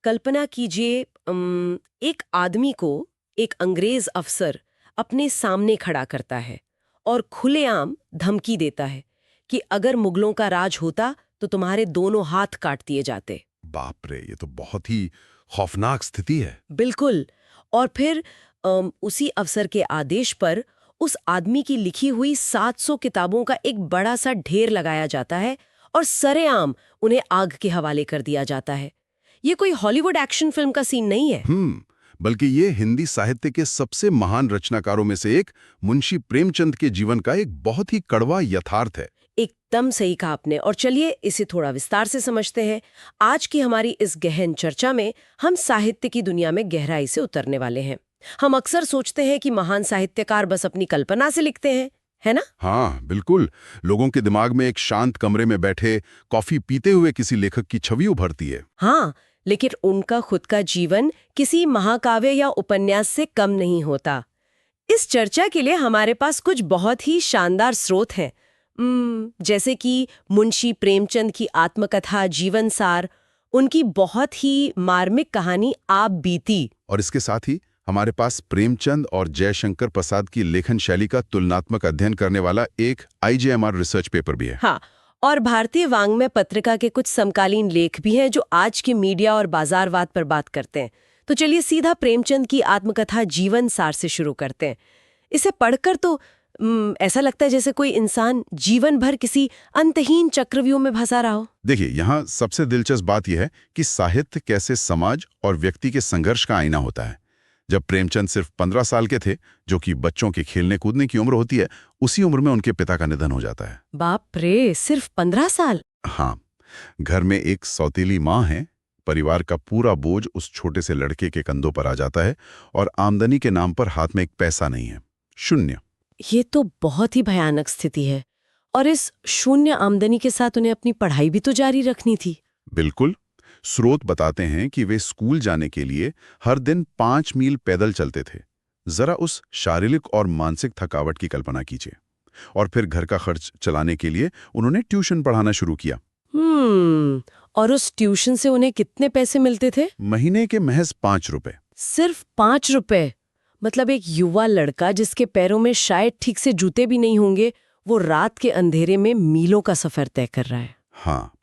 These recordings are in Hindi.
कल्पना कीजिए एक आदमी को एक अंग्रेज अफसर अपने सामने खड़ा करता है और खुलेआम धमकी देता है कि अगर मुगलों का राज होता तो तुम्हारे दोनों हाथ काट दिए जाते। बाप रे, ये तो बहुत ही खौफनाक स्थिति है। बिल्कुल। और फिर उसी अफसर के आदेश पर उस आदमी की लिखी हुई 700 किताबों का एक बड़ा सा ढेर लगाया जाता है और सरेआम उन्हें आग के हवाले कर दिया जाता है। ये कोई हॉलीवुड एक्शन फिल्म का सीन नहीं है। बल्कि ये हिंदी साहित्य के सबसे महान रचनाकारों में से एक मुंशी प्रेमचंद के जीवन का एक बहुत ही कड़वा यथार्थ है। एकदम सही कहा आपने। और चलिए इसे थोड़ा विस्तार से समझते हैं। आज की हमारी इस गहन चर्चा में हम साहित्य की दुनिया में गहराई से उतरने वाले हैं। हम अक्सर सोचते हैं कि महान साहित्यकार बस अपनी कल्पना से लिखते हैं, है ना? हाँ बिल्कुल, लोगों के दिमाग में एक शांत कमरे में बैठे कॉफी पीते हुए किसी लेखक की छवि उभरती है। हाँ, लेकिन उनका खुद का जीवन किसी महाकाव्य या उपन्यास से कम नहीं होता। इस चर्चा के लिए हमारे पास कुछ बहुत ही शानदार स्रोत हैं, जैसे कि मुंशी प्रेमचंद की आत्मकथा जीवन सार, उनकी बहुत ही मार्मिक कहानी आप बीती, और इसके साथ ही हमारे पास प्रेमचंद और जयशंकर प्रसाद की लेखन शैली का तुलनात्मक अध्ययन करने वाला एक IJMR रिसर्च पेपर भी है। हाँ, और भारतीय वाङ्मय पत्रिका के कुछ समकालीन लेख भी हैं जो आज के मीडिया और बाजारवाद पर बात करते हैं। तो चलिए सीधा प्रेमचंद की आत्मकथा जीवन सार से शुरू करते हैं। इसे पढ़कर तो ऐसा लगता है जैसे कोई इंसान जीवन भर किसी अंतहीन चक्रव्यूह में फंसा रहा हो। देखिए, यहाँ सबसे दिलचस्प बात यह है कि साहित्य कैसे समाज और व्यक्ति के संघर्ष का आईना होता है। जब प्रेमचंद सिर्फ 15 साल के थे, जो कि बच्चों के खेलने कूदने की उम्र होती है, उसी उम्र में उनके पिता का निधन हो जाता है। बाप रे, सिर्फ 15 साल? हाँ, घर में एक सौतेली माँ है, परिवार का पूरा बोझ उस छोटे से लड़के के कंधों पर आ जाता है और आमदनी के नाम पर हाथ में एक पैसा नहीं है, शून्य। ये तो बहुत ही भयानक स्थिति है। और इस शून्य आमदनी के साथ उन्हें अपनी पढ़ाई भी तो जारी रखनी थी। बिल्कुल। स्रोत बताते हैं कि वे स्कूल जाने के लिए हर दिन 5 मील पैदल चलते थे। जरा उस शारीरिक और मानसिक थकावट की कल्पना कीजिए। और फिर घर का खर्च चलाने के लिए उन्होंने ट्यूशन पढ़ाना शुरू किया। और उस ट्यूशन से उन्हें कितने पैसे मिलते थे? महीने के महज 5 रुपए। सिर्फ 5 रुपए? मतलब एक युवा लड़का जिसके पैरों में शायद ठीक से जूते भी नहीं होंगे, वो रात के अंधेरे में मीलों का सफर तय कर रहा है। हाँ,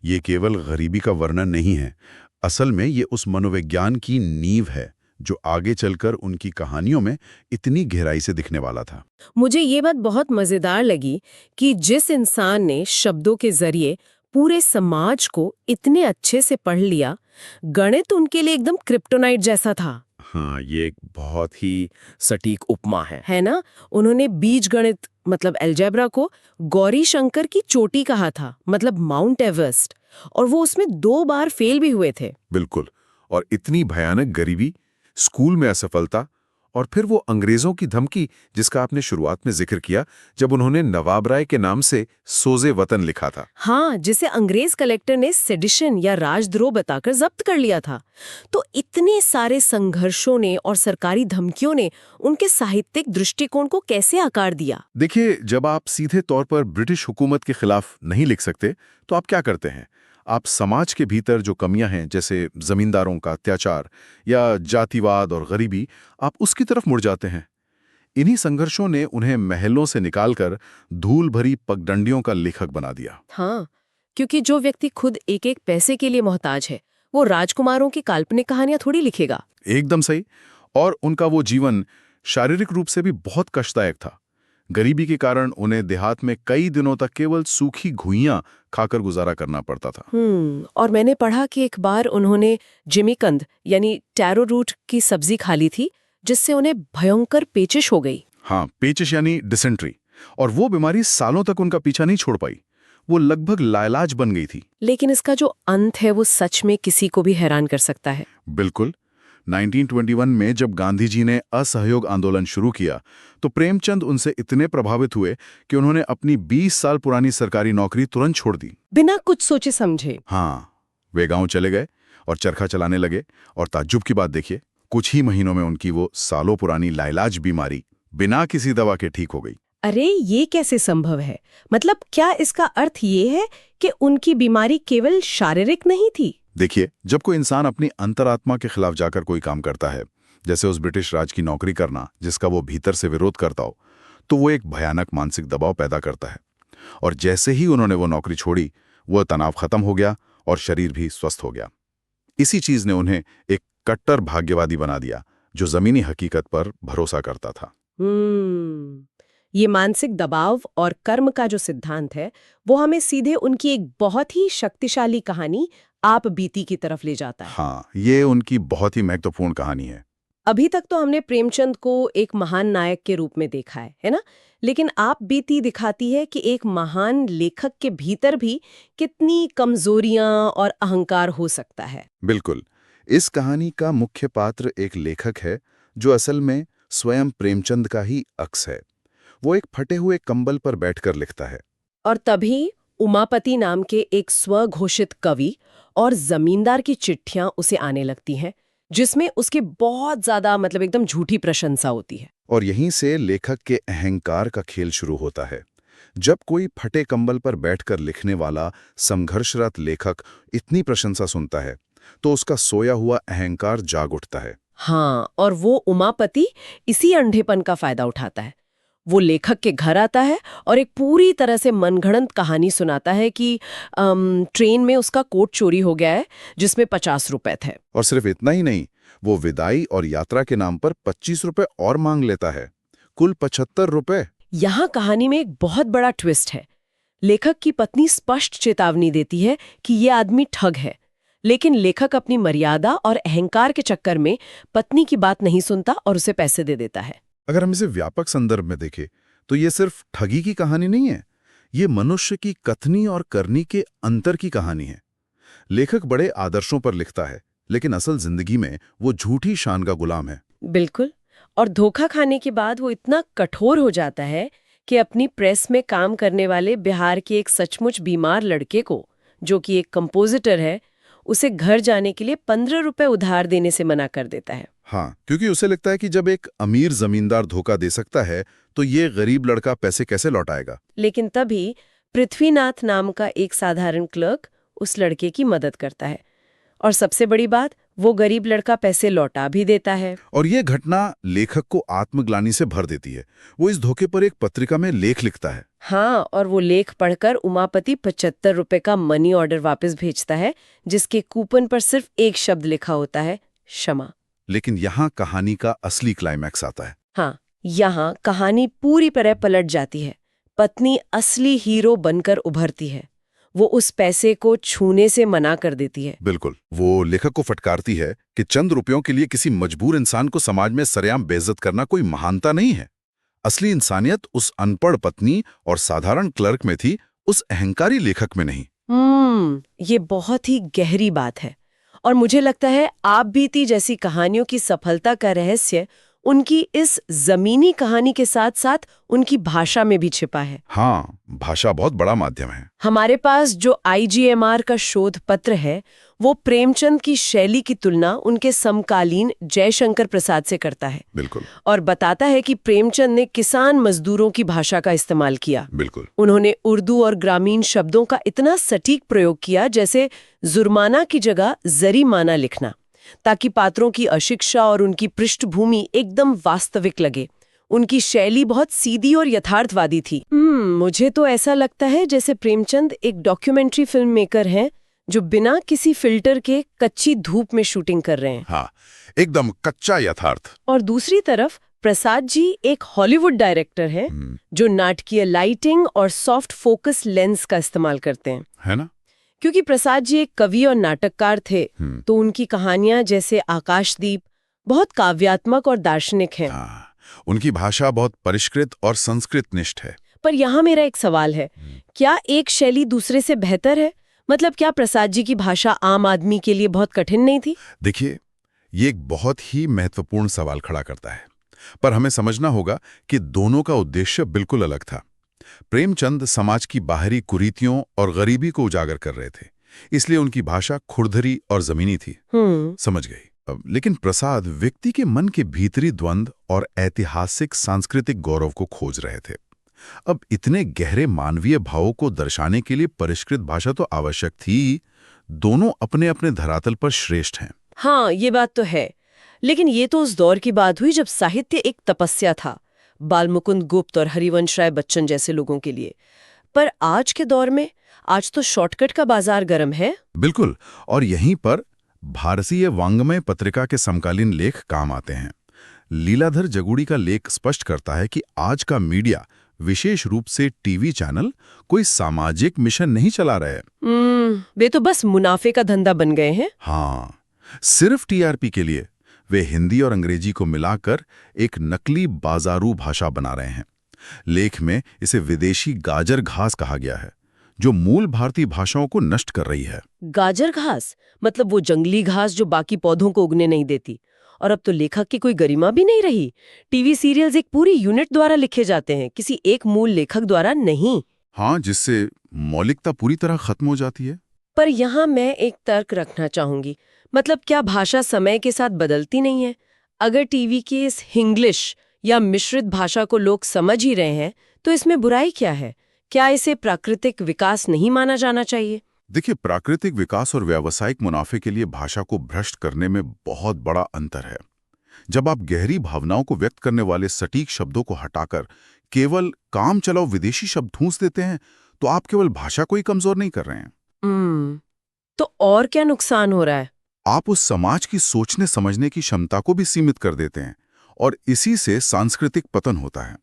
ये केवल गरीबी का वर्णन नहीं है। असल में ये उस मनोविज्ञान की नींव है जो आगे चलकर उनकी कहानियों में इतनी गहराई से दिखने वाला था। मुझे ये बात बहुत मजेदार लगी कि जिस इंसान ने शब्दों के जरिए पूरे समाज को इतने अच्छे से पढ़ लिया, गणित उनके लिए एकदम क्रिप्टोनाइट जैसा था। हाँ, ये एक बहुत ही सटीक उपमा है ना? उन्होंने बीज गणित मतलब अलजेब्रा को गौरी शंकर की चोटी कहा था, मतलब माउंट एवरेस्ट, और वो उसमें 2 बार फेल भी हुए थे। बिल्कुल। और इतनी भयानक गरीबी, स्कूल में असफलता, और फिर वो अंग्रेजों की धमकी जिसका आपने शुरुआत में जिक्र किया, जब उन्होंने नवाब राय के नाम से सोजे वतन लिखा था। हाँ, जिसे अंग्रेज कलेक्टर ने सेडिशन या राजद्रोह बताकर जब्त कर लिया था। तो इतने सारे संघर्षों ने और सरकारी धमकियों ने उनके साहित्यिक दृष्टिकोण को कैसे आकार दिया? देखिए, जब आप सीधे तौर पर ब्रिटिश हुकूमत के खिलाफ नहीं लिख सकते, तो आप क्या करते हैं? आप समाज के भीतर जो कमियां हैं, जैसे जमींदारों का अत्याचार या जातिवाद और गरीबी, आप उसकी तरफ मुड़ जाते हैं। इन्हीं संघर्षों ने उन्हें महलों से निकालकर धूल भरी पगडंडियों का लेखक बना दिया। हाँ, क्योंकि जो व्यक्ति खुद एक एक पैसे के लिए मोहताज है, वो राजकुमारों की काल्पनिक कहानियां थोड़ी लिखेगा। एकदम सही। और उनका वो जीवन शारीरिक रूप से भी बहुत कष्टदायक था। गरीबी के कारण उन्हें देहात में कई दिनों तक केवल सूखी घुइयां खाकर गुजारा करना पड़ता था। और मैंने पढ़ा कि एक बार उन्होंने जिमीकंद यानी टैरो रूट की सब्जी खा ली थी, जिससे उन्हें भयंकर पेचिश हो गई। हाँ, पेचिश यानी डिसेंट्री। और वो बीमारी सालों तक उनका पीछा नहीं छोड़ पाई। वो लगभग लाइलाज बन गई थी। लेकिन इसका जो अंत है वो सच में किसी को भी हैरान कर सकता है। बिल्कुल। 1921 में जब गांधी जी ने असहयोग आंदोलन शुरू किया, तो प्रेमचंद उनसे इतने प्रभावित हुए कि उन्होंने अपनी 20 साल पुरानी सरकारी नौकरी तुरंत छोड़ दी, बिना कुछ सोचे समझे। हाँ, वे गांव चले गए और चरखा चलाने लगे। और ताज्जुब की बात देखिए, कुछ ही महीनों में उनकी वो सालों पुरानी लाइलाज बीमारी बिना किसी दवा के ठीक हो गई। अरे, ये कैसे संभव है? मतलब क्या इसका अर्थ ये है कि उनकी बीमारी केवल शारीरिक नहीं थी? देखिए, जब कोई इंसान अपनी अंतरात्मा के खिलाफ जाकर कोई काम करता है, जैसे उस ब्रिटिश राज की नौकरी करना जिसका वो भीतर से विरोध करता हो, तो वो एक भयानक मानसिक दबाव पैदा करता है। और जैसे ही उन्होंने वो नौकरी छोड़ी, वो तनाव खत्म हो गया और शरीर भी स्वस्थ हो गया। इसी चीज ने उन्हें एक कट्टर भाग्यवादी बना दिया जो जमीनी हकीकत पर भरोसा करता था। ये मानसिक दबाव और कर्म का जो सिद्धांत है वो हमें सीधे उनकी एक बहुत ही शक्तिशाली कहानी आप बीती की तरफ ले जाता है। हाँ, ये उनकी बहुत ही महत्वपूर्ण कहानी है। अभी तक तो हमने प्रेमचंद को एक महान नायक के रूप में देखा है ना? लेकिन आप बीती दिखाती है कि एक महान लेखक के भीतर भी कितनी कमजोरियां और अहंकार हो सकता है। बिल्कुल। इस कहानी का मुख्य पात्र एक लेखक है जो असल में स्वयं प्रेमचंद का ही अक्स है। वो एक फटे हुए कंबल पर बैठकर लिखता है। और तभी उमापति नाम के एक स्वघोषित कवि और जमींदार की चिट्ठियां उसे आने लगती हैं, जिसमें उसके बहुत ज्यादा एकदम झूठी प्रशंसा होती है। और यहीं से लेखक के अहंकार का खेल शुरू होता है। जब कोई फटे कंबल पर बैठकर लिखने वाला संघर्षरत लेखक इतनी प्रशंसा सुनता है, तो उसका सोया हुआ अहंकार जाग उठता है। हाँ, और वो उमापति इसी अंधेपन का फायदा उठाता है। वो लेखक के घर आता है और एक पूरी तरह से मनगढ़ंत कहानी सुनाता है कि ट्रेन में उसका कोट चोरी हो गया है जिसमें 50 रुपए थे। और सिर्फ इतना ही नहीं, वो विदाई और यात्रा के नाम पर 25 रुपए और मांग लेता है। कुल 75 रुपए। यहाँ कहानी में एक बहुत बड़ा ट्विस्ट है। लेखक की पत्नी स्पष्ट चेतावनी देती है कि ये आदमी ठग है, लेकिन लेखक अपनी मर्यादा और अहंकार के चक्कर में पत्नी की बात नहीं सुनता और उसे पैसे दे देता है। अगर हम इसे व्यापक संदर्भ में देखें तो ये सिर्फ ठगी की कहानी नहीं है, ये मनुष्य की कथनी और करनी के अंतर की कहानी है। लेखक बड़े आदर्शों पर लिखता है, लेकिन असल जिंदगी में वो झूठी शान का गुलाम है। बिल्कुल। और धोखा खाने के बाद वो इतना कठोर हो जाता है कि अपनी प्रेस में काम करने वाले बिहार के एक सचमुच बीमार लड़के को, जो कि एक कंपोजिटर है, उसे घर जाने के लिए 15 रुपए उधार देने से मना कर देता है। हाँ, क्योंकि उसे लगता है कि जब एक अमीर जमींदार धोखा दे सकता है तो ये गरीब लड़का पैसे कैसे लौटाएगा। लेकिन तभी पृथ्वीनाथ नाम का एक साधारण क्लर्क उस लड़के की मदद करता है, और सबसे बड़ी बात, वो गरीब लड़का पैसे लौटा भी देता है। और ये घटना लेखक को आत्मग्लानि से भर देती है। वो इस धोखे पर एक पत्रिका में लेख लिखता है। हाँ, और वो लेख पढ़कर उमापति 75 रुपए का मनी ऑर्डर वापस भेजता है, जिसके कूपन पर सिर्फ एक शब्द लिखा होता है, क्षमा। लेकिन यहाँ कहानी का असली क्लाइमैक्स आता है। हाँ, यहाँ कहानी पूरी तरह पलट जाती है। पत्नी असली हीरो बनकर उभरती है। वो उस पैसे को छूने से मना कर देती है। बिल्कुल। वो लेखक को फटकारती है कि चंद रुपयों के लिए किसी मजबूर इंसान को समाज में सरेआम बेइज्जत करना कोई महानता नहीं है। असली इंसानियत उस अनपढ़ पत्नी और साधारण क्लर्क में थी, उस अहंकारी लेखक में नहीं। ये बहुत ही गहरी बात है। और मुझे लगता है आप बीती जैसी कहानियों की सफलता का रहस्य उनकी इस जमीनी कहानी के साथ साथ उनकी भाषा में भी छिपा है। हाँ, भाषा बहुत बड़ा माध्यम है। हमारे पास जो IGMR का शोध पत्र है, वो प्रेमचंद की शैली की तुलना उनके समकालीन जयशंकर प्रसाद से करता है। बिल्कुल। और बताता है कि प्रेमचंद ने किसान मजदूरों की भाषा का इस्तेमाल किया। बिल्कुल। उन्होंने उर्दू और ग्रामीण शब्दों का इतना सटीक प्रयोग किया, जैसे जुर्माना की जगह जरीमाना लिखना, ताकि पात्रों की अशिक्षा और उनकी पृष्ठभूमि एकदम वास्तविक लगे। उनकी शैली बहुत सीधी और यथार्थवादी थी। मुझे तो ऐसा लगता है जैसे प्रेमचंद एक डॉक्यूमेंट्री फिल्म मेकर हैं जो बिना किसी फिल्टर के कच्ची धूप में शूटिंग कर रहे हैं। हाँ, एकदम कच्चा यथार्थ। और दूसरी तरफ प्रसाद जी एक हॉलीवुड डायरेक्टर हैं जो नाटकीय लाइटिंग और सॉफ्ट फोकस लेंस का इस्तेमाल करते हैं, है ना? क्योंकि प्रसाद जी एक कवि और नाटककार थे, तो उनकी कहानियां जैसे आकाशदीप बहुत काव्यात्मक और दार्शनिक हैं। हाँ, उनकी भाषा बहुत परिष्कृत और संस्कृत निष्ठ है। पर यहाँ मेरा एक सवाल है, क्या एक शैली दूसरे से बेहतर है? क्या प्रसाद जी की भाषा आम आदमी के लिए बहुत कठिन नहीं थी? देखिए, ये एक बहुत ही महत्वपूर्ण सवाल खड़ा करता है, पर हमें समझना होगा कि दोनों का उद्देश्य बिल्कुल अलग था। प्रेमचंद समाज की बाहरी कुरीतियों और गरीबी को उजागर कर रहे थे, इसलिए उनकी भाषा खुरदरी और जमीनी थी। समझ गई। लेकिन प्रसाद व्यक्ति के मन के भीतरी द्वंद्व और ऐतिहासिक सांस्कृतिक गौरव को खोज रहे थे। अब इतने गहरे मानवीय भावों को दर्शाने के लिए परिष्कृत भाषा तो आवश्यक थी, दोनों अपने अपने धरातल पर श्रेष्ठ हैं। हाँ, ये बात तो है। लेकिन ये तो उस दौर की बात हुई जब साहित्य एक तपस्या था, बालमुकुंद गुप्त और हरिवंश राय बच्चन जैसे लोगों के लिए। पर आज के दौर में, आज तो शॉर्टकट का बाजार गर्म है। बिल्कुल, और यहीं पर भारतीय वाङ्मय पत्रिका के समकालीन लेख काम आते हैं। लीलाधर जगुड़ी का लेख स्पष्ट करता है कि आज का मीडिया, विशेष रूप से टीवी चैनल, कोई सामाजिक मिशन नहीं चला रहे। वे तो बस मुनाफे का धंधा बन गए हैं। हाँ, सिर्फ टीआरपी के लिए वे हिंदी और अंग्रेजी को मिलाकर एक नकली बाजारू भाषा बना रहे हैं। लेख में इसे विदेशी गाजर घास कहा गया है, जो मूल भारतीय भाषाओं को नष्ट कर रही है। गाजर घास मतलब वो जंगली घास जो बाकी पौधों को उगने नहीं देती। और अब तो लेखक की कोई गरिमा भी नहीं रही। टीवी सीरियल्स एक पूरी यूनिट द्वारा लिखे जाते हैं, किसी एक मूल लेखक द्वारा नहीं। हाँ, जिससे मौलिकता पूरी तरह खत्म हो जाती है। पर यहाँ मैं एक तर्क रखना चाहूंगी। मतलब क्या भाषा समय के साथ बदलती नहीं है? अगर टीवी की इस हिंग्लिश या मिश्रित भाषा को लोग समझ ही रहे हैं, तो इसमें बुराई क्या है? क्या इसे प्राकृतिक विकास नहीं माना जाना चाहिए? देखिए, प्राकृतिक विकास और व्यावसायिक मुनाफे के लिए भाषा को भ्रष्ट करने में बहुत बड़ा अंतर है। जब आप गहरी भावनाओं को व्यक्त करने वाले सटीक शब्दों को हटाकर केवल काम चलाओ विदेशी शब्द ठूंस देते हैं, तो आप केवल भाषा को ही कमजोर नहीं कर रहे हैं। तो और क्या नुकसान हो रहा है? आप उस समाज की सोचने समझने की क्षमता को भी सीमित कर देते हैं, और इसी से सांस्कृतिक पतन होता है।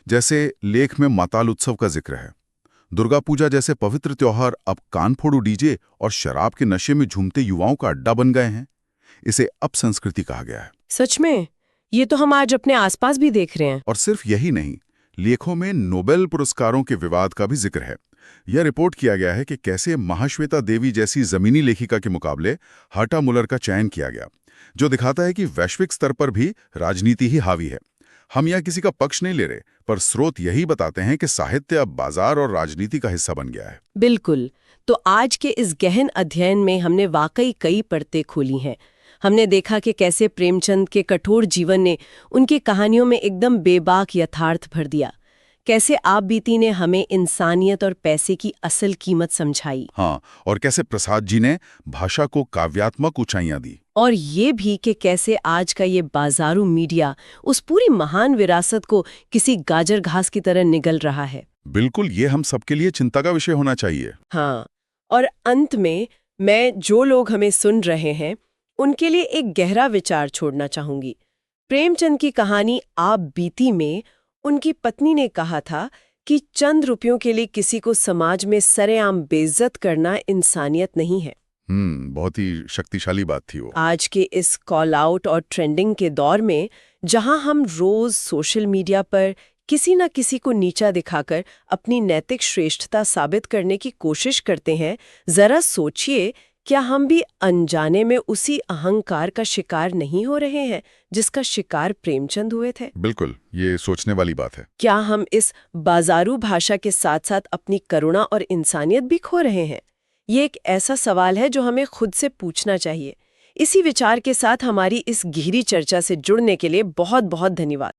जैसे लेख में माताल उत्सव का जिक्र है। दुर्गा पूजा जैसे पवित्र त्योहार अब कान फोड़ू डीजे और शराब के नशे में झूमते युवाओं का अड्डा बन गए हैं। इसे अपसंस्कृति कहा गया है। सच में? ये तो हम आज अपने आसपास भी देख रहे हैं। और सिर्फ यही नहीं, लेखों में नोबेल पुरस्कारों के विवाद का भी जिक्र है। यह रिपोर्ट किया गया है कि कैसे महाश्वेता देवी जैसी जमीनी लेखिका के मुकाबले हर्टा मुलर का चयन किया गया, जो दिखाता है कि वैश्विक स्तर पर भी राजनीति ही हावी है। हम यहाँ किसी का पक्ष नहीं ले रहे, पर स्रोत यही बताते हैं कि साहित्य अब बाजार और राजनीति का हिस्सा बन गया है। बिल्कुल। तो आज के इस गहन अध्ययन में हमने वाकई कई परतें खोली हैं। हमने देखा कि कैसे प्रेमचंद के कठोर जीवन ने उनकी कहानियों में एकदम बेबाक यथार्थ भर दिया। कैसे आप बीती ने हमें इंसानियत और पैसे की असल कीमत समझाई। हाँ, और कैसे प्रसाद जी ने भाषा को काव्यात्मक ऊंचाइयां दी। और ये भी कि कैसे आज का ये बाजारू मीडिया उस पूरी महान विरासत को किसी गाजर घास की तरह निगल रहा है। बिल्कुल, ये हम सबके लिए चिंता का विषय होना चाहिए। हाँ, और अंत में मैं जो लोग हमें सुन रहे हैं उनके लिए एक गहरा विचार छोड़ना चाहूंगी। प्रेमचंद की कहानी आप बीती में उनकी पत्नी ने कहा था कि चंद रुपयों के लिए किसी को समाज में सरेआम बेइज्जत करना इंसानियत नहीं है। बहुत ही शक्तिशाली बात थी वो। आज के इस कॉल आउट और ट्रेंडिंग के दौर में, जहां हम रोज सोशल मीडिया पर किसी न किसी को नीचा दिखाकर अपनी नैतिक श्रेष्ठता साबित करने की कोशिश करते हैं, जरा सोचिए, क्या हम भी अनजाने में उसी अहंकार का शिकार नहीं हो रहे हैं जिसका शिकार प्रेमचंद हुए थे? बिल्कुल, ये सोचने वाली बात है। क्या हम इस बाजारू भाषा के साथ साथ अपनी करुणा और इंसानियत भी खो रहे हैं? ये एक ऐसा सवाल है जो हमें खुद से पूछना चाहिए। इसी विचार के साथ हमारी इस गहरी चर्चा से जुड़ने के लिए बहुत बहुत धन्यवाद।